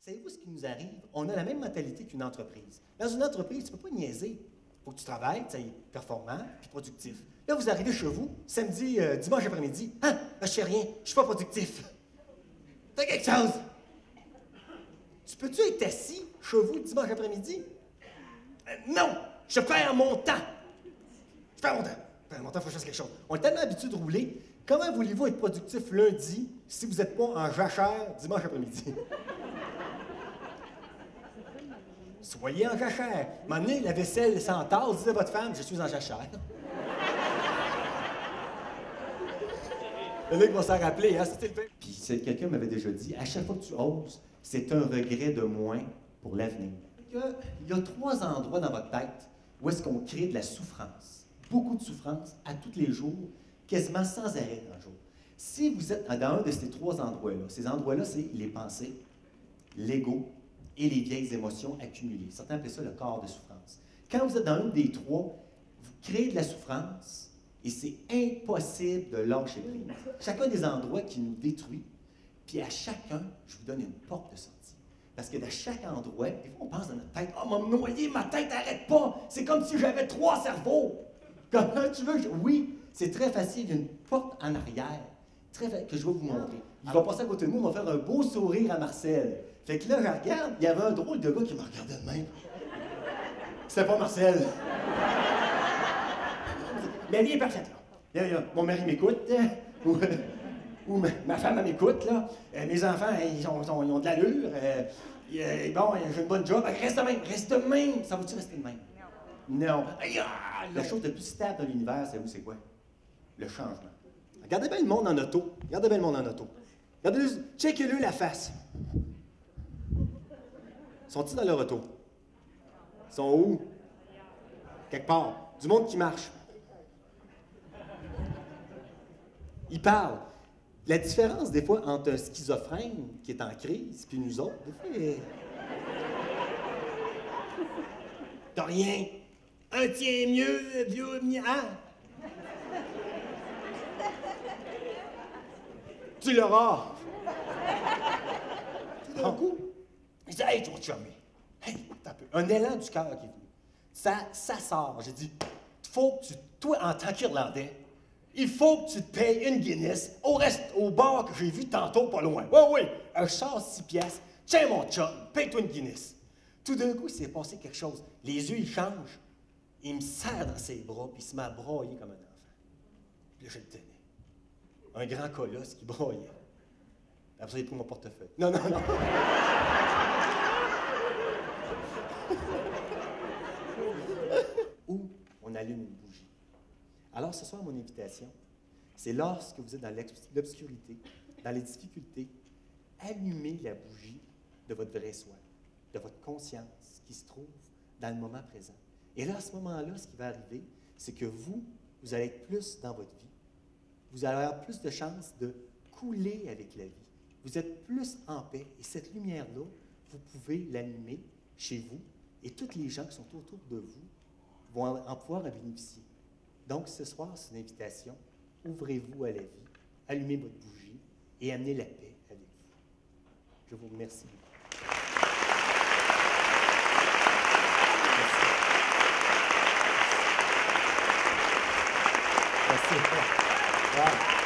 Savez-vous ce qui nous arrive? On a la même mentalité qu'une entreprise. Dans une entreprise, tu ne peux pas niaiser. Il faut que tu travailles, tu sois performant puis productif. Là, vous arrivez chez vous, samedi, dimanche après-midi. Ah, je ne fais rien, je ne suis pas productif. Fais quelque chose! Tu peux-tu être assis chez vous dimanche après-midi? Non! Je perds mon temps! Je perds mon temps! Il faut que je fasse quelque chose. On est tellement habitué de rouler. Comment voulez-vous être productif lundi si vous n'êtes pas en jachère dimanche après-midi? Soyez en jachère. M'amenez la vaisselle sans tasse, dites à votre femme, je suis en jachère. Le mec va s'en rappeler, hein, c'était le fait. Puis quelqu'un m'avait déjà dit, à chaque fois que tu oses, c'est un regret de moins pour l'avenir. Il y a 3 endroits dans votre tête où est-ce qu'on crée de la souffrance. Beaucoup de souffrance à tous les jours, quasiment sans arrêt un jour. Si vous êtes dans un de ces 3 endroits-là, ces endroits-là, c'est les pensées, l'ego et les vieilles émotions accumulées. Certains appellent ça le corps de souffrance. Quand vous êtes dans un des 3, vous créez de la souffrance et c'est impossible de lâcher prise. Chacun des endroits qui nous détruit, puis à chacun, je vous donne une porte de sortie. Parce que dans chaque endroit, des fois, on pense dans notre tête, « Oh, m'a noyé, ma tête n'arrête pas! C'est comme si j'avais 3 cerveaux! » Comment tu veux? Oui, c'est très facile. Il y a une porte en arrière que je vais vous montrer. Il va passer à côté de moi, il va faire un beau sourire à Marcel. Fait que là, je regarde, il y avait un drôle de gars qui me regardait de même. C'était pas Marcel. La vie est parfaite, là. Mon mari m'écoute, ou ma femme, elle m'écoute, là. Mes enfants, ils ont de l'allure. Bon, j'ai une bonne job. Reste de même. Ça va-tu rester de même? Non. La chose la plus stable dans l'univers, c'est quoi? Le changement. Regardez bien le monde en auto. Regardez bien le monde en auto. Regardez-le, checkez-le la face. Sont-ils dans leur auto? Ils sont où? Quelque part. Du monde qui marche. Ils parlent. La différence, des fois, entre un schizophrène qui est en crise puis nous autres, des fois, t'as rien. Un tien mieux, vieux, hein? Tu l'auras. Tout d'un coup, je dis, hey, ton chummy, hey, t'as peu. Un élan du cœur qui est venu. Ça sort. J'ai dit, faut que toi, en tant qu'Irlandais, il faut que tu te payes une Guinness au bar que j'ai vu tantôt pas loin. Oui, un char 6 piastres. Tiens, mon chum, paye-toi une Guinness. Tout d'un coup, il s'est passé quelque chose. Les yeux, ils changent. Il me serre dans ses bras, puis il se met à brailler comme un enfant. Puis là, je le tenais. Un grand colosse qui braillait. Après ça, il a pris mon portefeuille. Non. Ou on allume une bougie. Alors, ce soir, mon invitation, c'est lorsque vous êtes dans l'obscurité, dans les difficultés, allumez la bougie de votre vrai soi, de votre conscience qui se trouve dans le moment présent. Et là, à ce moment-là, ce qui va arriver, c'est que vous allez être plus dans votre vie. Vous allez avoir plus de chances de couler avec la vie. Vous êtes plus en paix. Et cette lumière-là, vous pouvez l'allumer chez vous. Et tous les gens qui sont autour de vous vont en pouvoir en bénéficier. Donc, ce soir, c'est une invitation. Ouvrez-vous à la vie, allumez votre bougie et amenez la paix avec vous. Je vous remercie beaucoup. Merci. Merci. Wow.